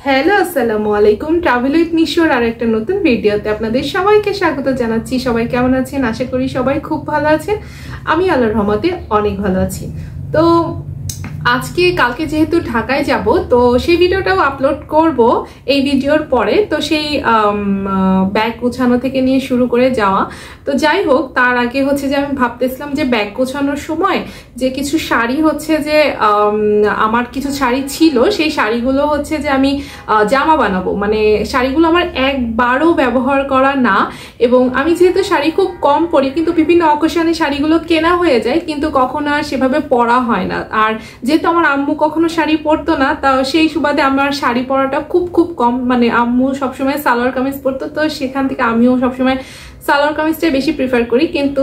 Hello আসসালামু আলাইকুম। Travel with নিশোর আর একটা নতুন ভিডিওতে আপনাদের সবাইকে স্বাগত জানাচ্ছি। সবাই কেমন আছেন? আশা করি সবাই খুব ভালো আছেন। আমি আল্লাহর রহমতে অনেক ভালো আছি। তো কালকে যেহেতু ঢাকায় যাব, তো সেই ভিডিওটাও আপলোড করব এই ভিডিওর পরে। তো সেই ব্যাগ গোছানো থেকে নিয়ে শুরু করে যাওয়া। তো যাই হোক, তার আগে হচ্ছে যে আমি ভাবতেছিলাম যে ব্যাগ গোছানোর সময় যে কিছু শাড়ি হচ্ছে যে আমার কিছু শাড়ি ছিল, সেই শাড়িগুলো হচ্ছে যে আমি জামা বানাবো। মানে শাড়িগুলো আমার একবারও ব্যবহার করা না, এবং আমি যেহেতু শাড়ি খুব কম পরি, কিন্তু বিভিন্ন অকেশনে শাড়িগুলো কেনা হয়ে যায়, কিন্তু কখনো আর সেভাবে পরা হয় না। আর যেহেতু আমার আম্মু কখনো শাড়ি পরতো না, তা সেই সুবাদে আমার শাড়ি পরাটা খুব কম। মানে আম্মু সবসময় সালোয়ার কামিজ পরতো, তো সেখান থেকে আমিও সবসময় সালোয়ার কামিজটাই বেশি প্রিফার করি। কিন্তু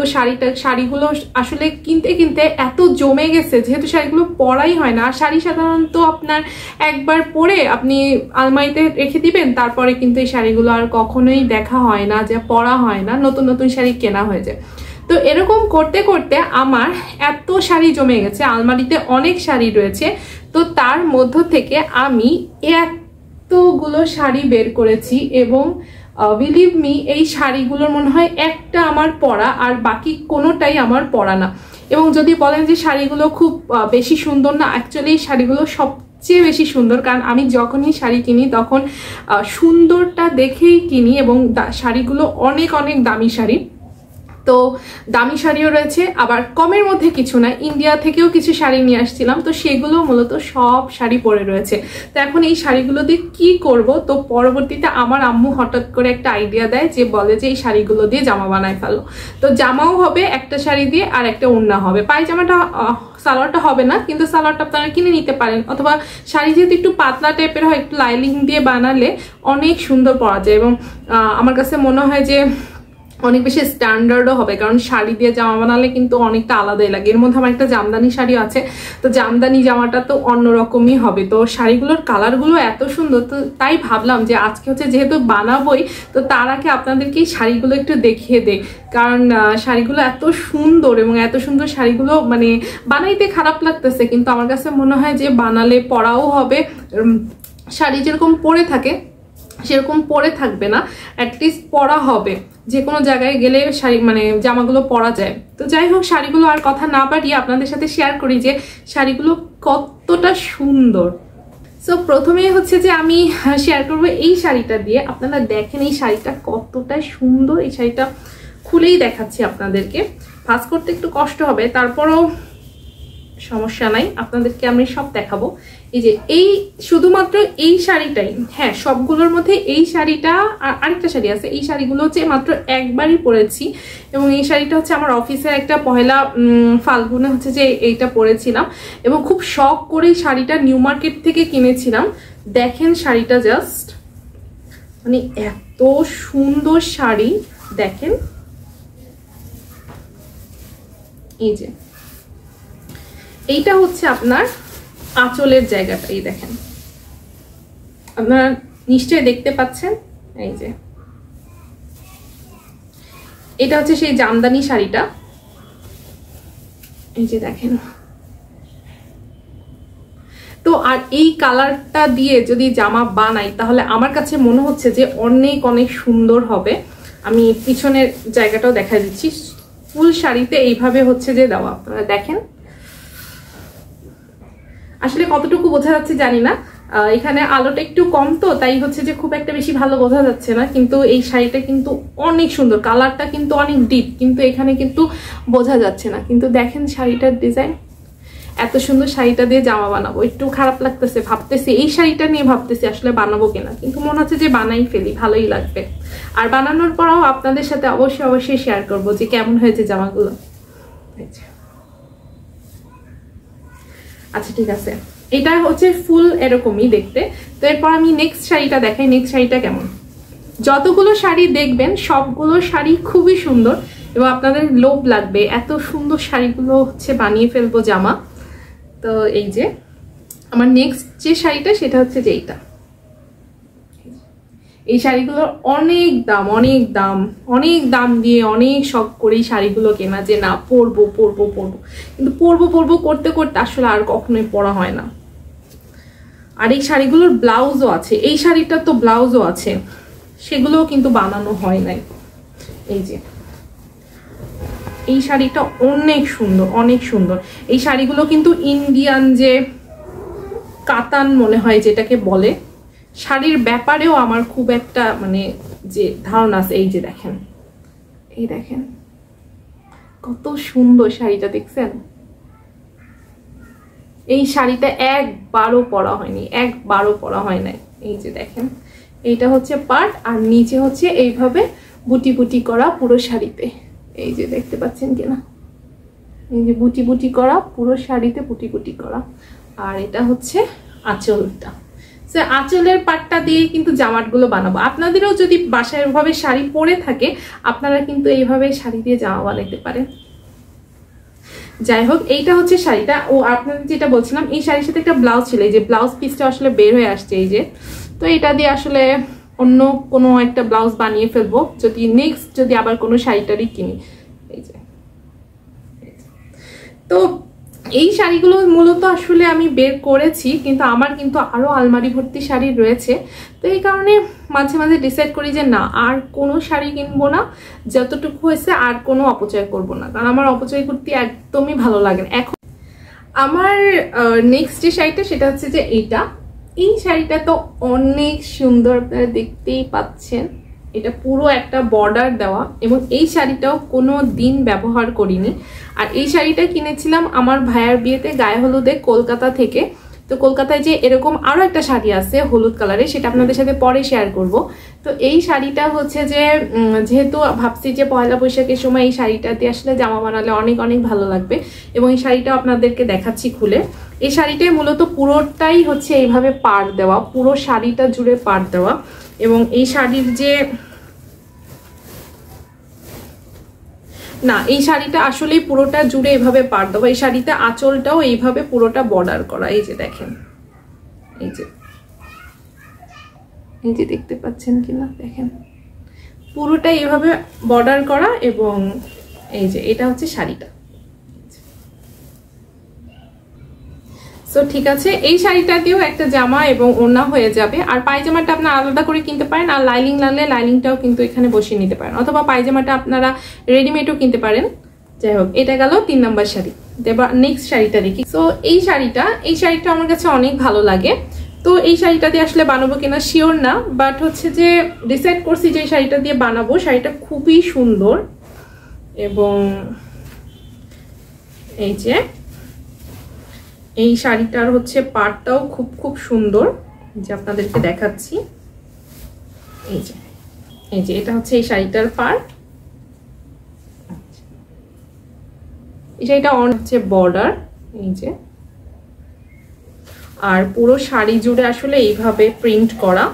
শাড়িগুলো আসলে কিনতে এত জমে গেছে, যেহেতু শাড়িগুলো পরাই হয় না। আর শাড়ি সাধারণত আপনার একবার পরে আপনি আলমারিতে রেখে দিবেন, তারপরে কিন্তু এই শাড়িগুলো আর কখনোই দেখা হয় না, যে পরা হয় না, নতুন নতুন শাড়ি কেনা হয়ে যায়। তো এরকম করতে করতে আমার এত শাড়ি জমে গেছে, আলমারিতে অনেক শাড়ি রয়েছে। তো তার মধ্য থেকে আমি এতগুলো শাড়ি বের করেছি, এবং বিলিভ মি, এই শাড়িগুলোর মনে হয় একটা আমার পরা, আর বাকি কোনোটাই আমার পরা না। এবং যদি বলেন যে শাড়িগুলো খুব বেশি সুন্দর না, অ্যাকচুয়ালি এই শাড়িগুলো সবচেয়ে বেশি সুন্দর। কারণ আমি যখনই শাড়ি কিনি তখন সুন্দরটা দেখেই কিনি, এবং শাড়িগুলো অনেক অনেক দামি শাড়ি। তো দামি শাড়িও রয়েছে, আবার কমের মধ্যে কিছু না। ইন্ডিয়া থেকেও কিছু শাড়ি নিয়ে আসছিলাম, তো সেগুলো মূলত সব শাড়ি পরে রয়েছে। তো এখন এই শাড়িগুলো দিয়ে কি করব? তো পরবর্তীতে আমার আম্মু হঠাৎ করে একটা আইডিয়া দেয়, যে বলে যে এই শাড়িগুলো দিয়ে জামা বানায় ফেলো। তো জামাও হবে একটা শাড়ি দিয়ে, আর একটা ওড়না হবে। পায়জামাটা সালোয়ারটা হবে না, কিন্তু সালোয়ারটা আপনারা কিনে নিতে পারেন। অথবা শাড়ি যেহেতু একটু পাতলা টাইপের হয়, একটু লাইনিং দিয়ে বানালে অনেক সুন্দর পরা যায়, এবং আমার কাছে মনে হয় যে অনেক বেশি স্ট্যান্ডার্ডও হবে। কারণ শাড়ি দিয়ে জামা বানালে কিন্তু অনেকটা আলাদাই লাগে। এর মধ্যে আমার একটা জামদানি শাড়িও আছে, তো জামদানি জামাটা তো অন্যরকমই হবে। তো শাড়িগুলোর কালারগুলো এত সুন্দর, তো তাই ভাবলাম যে আজকে হচ্ছে যেহেতু বানাবোই, তো তার আগে আপনাদেরকে এই শাড়িগুলো একটু দেখিয়ে দেই। কারণ শাড়িগুলো এত সুন্দর, এবং এত সুন্দর শাড়িগুলো মানে বানাইতে খারাপ লাগতেছে, কিন্তু আমার কাছে মনে হয় যে বানালে পরাও হবে। শাড়ি যেরকম পরে থাকে সেরকম পরে থাকবে না, অ্যাটলিস্ট পরা হবে। যে কোনো জায়গায় গেলে শাড়ি মানে জামাগুলো পরা যায়। তো যাই হোক, শাড়িগুলো আর কথা না বাড়িয়ে আপনাদের সাথে শেয়ার করি যে শাড়িগুলো কতটা সুন্দর। সো প্রথমেই হচ্ছে যে আমি শেয়ার করবো এই শাড়িটা দিয়ে। আপনারা দেখেন এই শাড়িটা কতটা সুন্দর। এই শাড়িটা খুলেই দেখাচ্ছি আপনাদেরকে। ভাঁজ করতে একটু কষ্ট হবে, তারপরও সমস্যা নাই, আপনাদেরকে আমি সব দেখাবো। এই যে এই শুধুমাত্র এই শাড়িটাই, হ্যাঁ সবগুলোর মধ্যে এই শাড়িটা আর আরেকটা শাড়ি আছে। এই শাড়িগুলো হচ্ছে মাত্র একবারই পরেছি, এবং এই শাড়িটা হচ্ছে আমার অফিসের একটা পহেলা ফাল্গুনে হচ্ছে যে এইটা পরেছিলাম, এবং খুব শখ করে শাড়িটা নিউ মার্কেট থেকে কিনেছিলাম। দেখেন শাড়িটা জাস্ট মানে এত সুন্দর শাড়ি। দেখেন এই যে এইটা হচ্ছে আপনার আঁচলের জায়গাটা, এই দেখেন, আপনারা নিশ্চয়ই দেখতে পাচ্ছেন। এই যে এটা হচ্ছে সেই জামদানি শাড়িটা, এই যে দেখেন। তো আর এই কালারটা দিয়ে যদি জামা বানাই, তাহলে আমার কাছে মনে হচ্ছে যে অনেক অনেক সুন্দর হবে। আমি পিছনের জায়গাটাও দেখা দিচ্ছি। ফুল শাড়িতে এইভাবে হচ্ছে যে দেওয়া, আপনারা দেখেন। আসলে কতটুকু বোঝা যাচ্ছে জানি না, এখানে আলোটা একটু কম, তো তাই হচ্ছে যে খুব একটা বেশি ভালো বোঝা যাচ্ছে না। কিন্তু এই শাড়িটা কিন্তু অনেক সুন্দর, কালারটা কিন্তু অনেক ডিপ, কিন্তু এখানে কিন্তু বোঝা যাচ্ছে না। কিন্তু দেখেন শাড়িটার ডিজাইন, এত সুন্দর শাড়িটা দিয়ে জামা বানাবো। একটু খারাপ লাগতেছে, ভাবতেছি এই শাড়িটা নিয়ে ভাবতেছি আসলে বানাবো কিনা, কিন্তু মনে হচ্ছে যে বানাই ফেলি, ভালোই লাগবে। আর বানানোর পরও আপনাদের সাথে অবশ্যই শেয়ার করবো যে কেমন হয়েছে জামাগুলো। আচ্ছা ঠিক আছে, এটা হচ্ছে ফুল এরকমই দেখতে। তো এরপর আমি নেক্সট শাড়িটা দেখাই। নেক্সট শাড়িটা কেমন। যতগুলো শাড়ি দেখবেন সবগুলো শাড়ি খুবই সুন্দর, এবং আপনাদের লোভ লাগবে, এত সুন্দর শাড়িগুলো হচ্ছে বানিয়ে ফেলবো জামা। তো এই যে আমার নেক্সট যে শাড়িটা, সেটা হচ্ছে যে এইটা। এই শাড়িগুলোর অনেক দাম, অনেক দাম, অনেক দাম দিয়ে অনেক শখ করে এই শাড়িগুলো কেনা, যে না পরবো, কিন্তু পরবো করতে করতে আসলে আর কখনোই পরা হয় না। আর এই শাড়িগুলোর ব্লাউজও আছে, এই শাড়িটার তো ব্লাউজও আছে, সেগুলোও কিন্তু বানানো হয় নাই। এই যে এই শাড়িটা অনেক সুন্দর, অনেক সুন্দর। এই শাড়িগুলো কিন্তু ইন্ডিয়ান যে কাতান মনে হয় যেটাকে বলে, শাড়ির ব্যাপারেও আমার খুব একটা মানে যে ধারণা আছে। এই যে দেখেন, এই দেখেন কত সুন্দর শাড়িটা, দেখছেন? এই শাড়িটা একবারও পরা হয়নি, একবারও পরা হয় নাই। এই যে দেখেন, এইটা হচ্ছে পাট আর নিচে হচ্ছে এইভাবে বুটি বুটি করা পুরো শাড়িতে। এই যে দেখতে পাচ্ছেন কিনা, এই যে বুটি বুটি করা পুরো শাড়িতে, বুটি বুটি করা। আর এটা হচ্ছে আঁচলটা। আঁচলের পাটটা দিয়ে কিন্তু জামাগুলো বানাবো। আপনাদেরও যদি বাসায় এভাবে শাড়ি পরে থাকে, আপনারা কিন্তু এইভাবে শাড়ি দিয়ে জামা বানাইতে পারেন। যাই হোক, এইটা হচ্ছে শাড়িটা। ও আপনাদের যেটা বলছিলাম, এই শাড়ির সাথে একটা ব্লাউজ ছিল, এই যে ব্লাউজ পিসটা আসলে বের হয়ে আসছে এই যে। তো এটা দিয়ে আসলে অন্য কোনো একটা ব্লাউজ বানিয়ে ফেলবো যদি নেক্সট যদি আবার কোনো শাড়িটারই কিনি। এই যে, তো এই শাড়িগুলো মূলত আসলে আমি বের করেছি, কিন্তু আমার কিন্তু আরো আলমারি ভর্তি শাড়ি রয়েছে। তো এই কারণে মাঝে মাঝে ডিসাইড করি যে না, আর কোনো শাড়ি কিনবো না, যতটুকু হয়েছে আর কোনো অপচয় করব না, কারণ আমার অপচয় করতে একদমই ভালো লাগে না। এখন আমার নেক্সট যে শাড়িটা সেটা হচ্ছে যে এইটা। এই শাড়িটা তো অনেক সুন্দর, আপনারা দেখতেই পাচ্ছেন। এটা পুরো একটা বর্ডার দেওয়া, এবং এই শাড়িটাও কোনো দিন ব্যবহার করিনি। আর এই শাড়িটা কিনেছিলাম আমার ভাইয়ার বিয়েতে গায়ে হলুদে কলকাতা থেকে। তো কলকাতায় যে এরকম আরো একটা শাড়ি আছে হলুদ কালারে, সেটা আপনাদের সাথে পরে শেয়ার করব। তো এই শাড়িটা হচ্ছে যে যেহেতু ভাবছি যে পয়লা বৈশাখের সময় এই শাড়িটা দিয়ে আসলে জামা বানালে অনেক অনেক ভালো লাগবে, এবং এই শাড়িটাও আপনাদেরকে দেখাচ্ছি খুলে। এই শাড়িটাই মূলত পুরোটাই হচ্ছে এইভাবে পাড় দেওয়া, পুরো শাড়িটা জুড়ে পাড় দেওয়া। এবং এই শাড়ির যে না, এই শাড়িটা আসলেই পুরোটা জুড়ে এইভাবে পাড় দেওয়া। এই শাড়িতে আঁচলটাও এইভাবে পুরোটা বর্ডার করা। এই যে দেখেন, এই যে এই যে দেখতে পাচ্ছেন কিনা, দেখেন পুরোটা এইভাবে বর্ডার করা। এবং এই যে এটা হচ্ছে শাড়িটা। সো ঠিক আছে, এই শাড়িটা দিয়েও একটা জামা এবং ওড়না হয়ে যাবে। আর পায়জামাটা আপনারা আলাদা করে কিনতে পারেন, আর লাইলিং লাগলে লাইলিংটাও কিন্তু এখানে বসিয়ে নিতে পারেন, অথবা পায়জামাটা আপনারা রেডিমেডও কিনতে পারেন। যাই হোক, এটা গেল 3 নাম্বার শাড়ি। এবার নেক্সট শাড়িটা দেখি। সো এই শাড়িটা আমার কাছে অনেক ভালো লাগে। তো এই শাড়িটা দিয়ে আসলে বানাবো কিনা শিওর না, বাট হচ্ছে যে ডিসাইড করছি যে এই শাড়িটা দিয়ে বানাবো। শাড়িটা খুবই সুন্দর, এবং এই যে এই শাড়িটার হচ্ছে পাড়টাও খুব খুব সুন্দর, যে আপনাদেরকে দেখাচ্ছি। এই যে এটা হচ্ছে এই শাড়িটার পাড়। এই শাড়িটা হচ্ছে বর্ডার, এই যে। আর পুরো শাড়ি জুড়ে আসলে এইভাবে প্রিন্ট করা।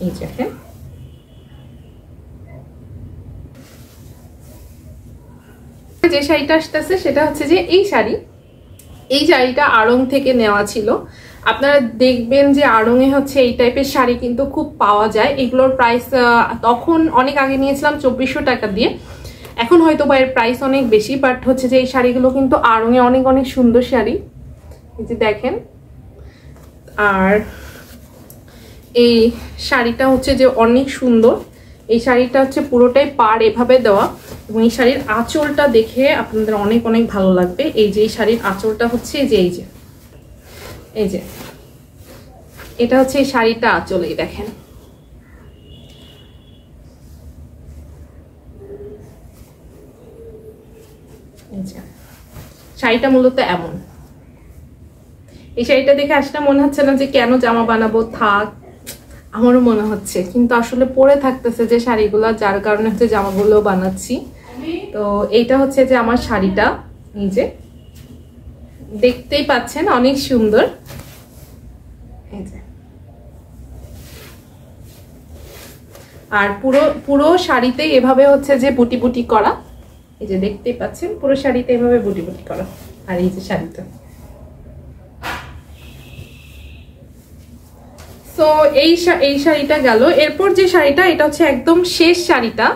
এই দেখেন, যে শাড়িটা আসতেছে সেটা হচ্ছে যে এই শাড়িটা আড়ং থেকে নেওয়া ছিল। আপনারা দেখবেন যে আড়ংয়ে হচ্ছে এই টাইপের শাড়ি কিন্তু খুব পাওয়া যায়। এগুলোর প্রাইস তখন অনেক আগে নিয়েছিলাম 2400 টাকা দিয়ে, এখন হয়তো বা এর প্রাইস অনেক বেশি। বাট হচ্ছে যে এই শাড়িগুলো কিন্তু আড়ংয়ে অনেক অনেক সুন্দর শাড়ি, এই যে দেখেন। আর এই শাড়িটা হচ্ছে যে অনেক সুন্দর। এই শাড়িটা হচ্ছে পুরোটাই পাড় এভাবে দেওয়া, এবং এই শাড়ির আঁচলটা দেখে আপনাদের অনেক অনেক ভালো লাগবে। এই যে এই শাড়ির আঁচলটা হচ্ছে এই যে এটা হচ্ছে এই শাড়িটা আঁচল। এই দেখেন, শাড়িটা মূলত এমন। এই শাড়িটা দেখে আসলে মনে হচ্ছে না যে কেন জামা বানাবো, থাক, আমারও মনে হচ্ছে, কিন্তু আসলে পরে থাকতেছে যে শাড়িগুলো, যার কারণে হচ্ছে জামাগুলো বানাচ্ছি। তো এইটা হচ্ছে যে আমার শাড়িটা, এই যে দেখতেই পাচ্ছেন অনেক সুন্দর। এই যে, আর পুরো শাড়িতে এভাবে হচ্ছে যে বুটি বুটি করা, এই যে দেখতেই পাচ্ছেন পুরো শাড়িতে এভাবে বুটি বুটি করা। আর এই যে শাড়িটা, তো এই শাড়িটা গেল। এরপর যে শাড়িটা, এটা হচ্ছে একদম শেষ শাড়িটা।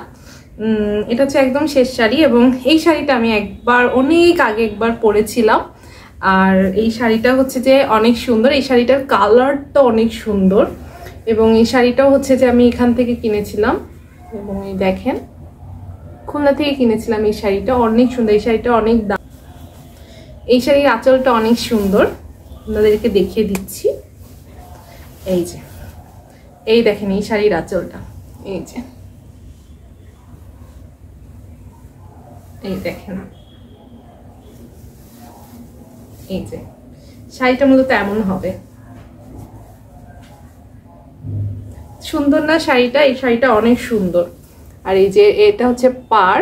এটা হচ্ছে একদম শেষ শাড়ি, এবং এই শাড়িটা আমি অনেক আগে একবার পরেছিলাম। আর এই শাড়িটা হচ্ছে যে অনেক সুন্দর, এই শাড়িটার কালারটা অনেক সুন্দর, এবং এই শাড়িটাও হচ্ছে যে আমি এখান থেকে কিনেছিলাম, এবং এই দেখেন খুলনা থেকে কিনেছিলাম। এই শাড়িটা অনেক সুন্দর, এই শাড়িটা অনেক দাম। এই শাড়ির আঁচলটা অনেক সুন্দর, আপনাদেরকে দেখিয়ে দিচ্ছি। এই যে এই দেখেন এই শাড়ির আঁচলটা, এই যে এই দেখেন, এই যে শাড়িটা মূলত এমন হবে। সুন্দর না শাড়িটা? এই শাড়িটা অনেক সুন্দর। আর এই যে এটা হচ্ছে পার,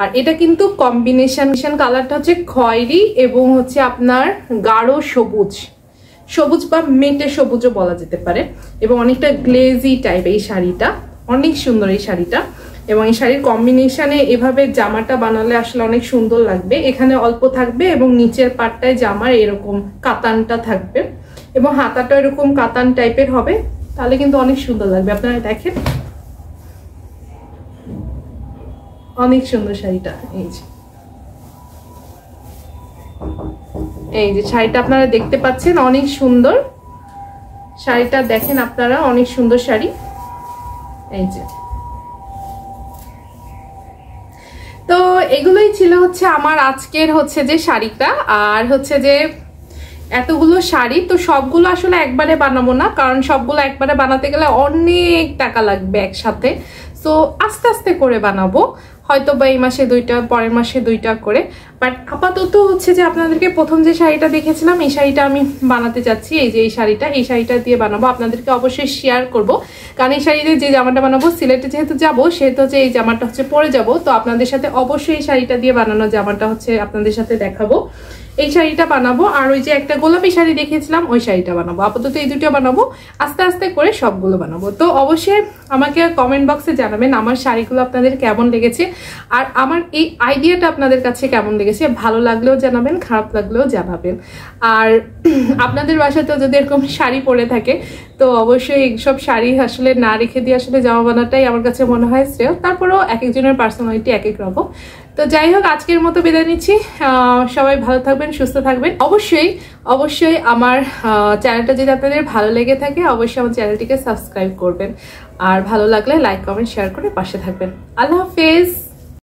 আর এটা কিন্তু কম্বিনেশন কালারটা হচ্ছে খয়েরি এবং হচ্ছে আপনার গাঢ় সবুজ, সবুজ বা মেটে সবুজও বলা যেতে পারে, এবং অনেকটা গ্লেজি টাইপ। এই শাড়িটা অনেক সুন্দর এই শাড়িটা, এবং এই শাড়ির কম্বিনেশনে এভাবে জামাটা বানালে আসলে অনেক সুন্দর লাগবে। এখানে অল্প থাকবে এবং নিচের পাটটায় জামার এরকম কাতানটা থাকবে, এবং হাতাটা এরকম কাতান টাইপের হবে, তাহলে কিন্তু অনেক সুন্দর লাগবে। আপনারা দেখেন অনেক সুন্দর শাড়িটা। এই যে শাড়িটা আপনারা দেখতে পাচ্ছেন, অনেক সুন্দর শাড়িটা, দেখেন আপনারা অনেক সুন্দর শাড়ি। এই যে তো এগুলোই ছিল হচ্ছে আমার আজকের হচ্ছে যে শাড়িটা। আর হচ্ছে যে এতগুলো শাড়ি তো সবগুলো আসলে একবারে বানাবো না, কারণ সবগুলো একবারে বানাতে গেলে অনেক টাকা লাগবে একসাথে। তো আস্তে আস্তে করে বানাবো, হয়তো বা এই মাসে 2টা, পরের মাসে 2টা করে। বাট আপাতত হচ্ছে যে আপনাদেরকে প্রথম যে শাড়িটা দেখেছিলাম এই শাড়িটা আমি বানাতে চাচ্ছি। এই যে এই শাড়িটা দিয়ে বানাবো, আপনাদেরকে অবশ্যই শেয়ার করব, কারণ এই শাড়িতে যে জামাটা বানাবো, সিলেটে যেহেতু যাবো সেহেতু হচ্ছে এই জামাটা হচ্ছে পরে যাব, তো আপনাদের সাথে অবশ্যই এই শাড়িটা দিয়ে বানানো জামাটা হচ্ছে আপনাদের সাথে দেখাবো। এই শাড়িটা বানাবো, আর ওই যে একটা গোলাপি শাড়ি দেখেছিলাম ওই শাড়িটা বানাবো। আপাতত এই দুটো বানাবো, আস্তে আস্তে করে সবগুলো বানাবো। তো অবশ্যই আমাকে কমেন্ট বক্সে জানাবেন আমার শাড়িগুলো আপনাদের কেমন লেগেছে, আর আমার এই আইডিয়াটা আপনাদের কাছে কেমন লেগেছে। ভালো লাগলেও জানাবেন, খারাপ লাগলেও জানাবেন। আর আপনাদের বাসাতেও যদি এরকম শাড়ি পরে থাকে তো অবশ্যই এইসব শাড়ি আসলে না রেখে দিয়ে আসলে জামা বানাটাই আমার কাছে মনে হয় শ্রেয়। তারপরেও এক একজনের পার্সোনালিটি এক এক রকম। তো যাই হোক, আজকের মতো বিদায় নিচ্ছি। সবাই ভালো থাকবেন, সুস্থ থাকবেন। অবশ্যই আমার চ্যানেলটা যদি আপনাদের ভালো লেগে থাকে অবশ্যই আমার চ্যানেলটিকে সাবস্ক্রাইব করবেন, আর ভালো লাগলে লাইক, কমেন্ট, শেয়ার করে পাশে থাকবেন। আল্লাহ হাফেজ।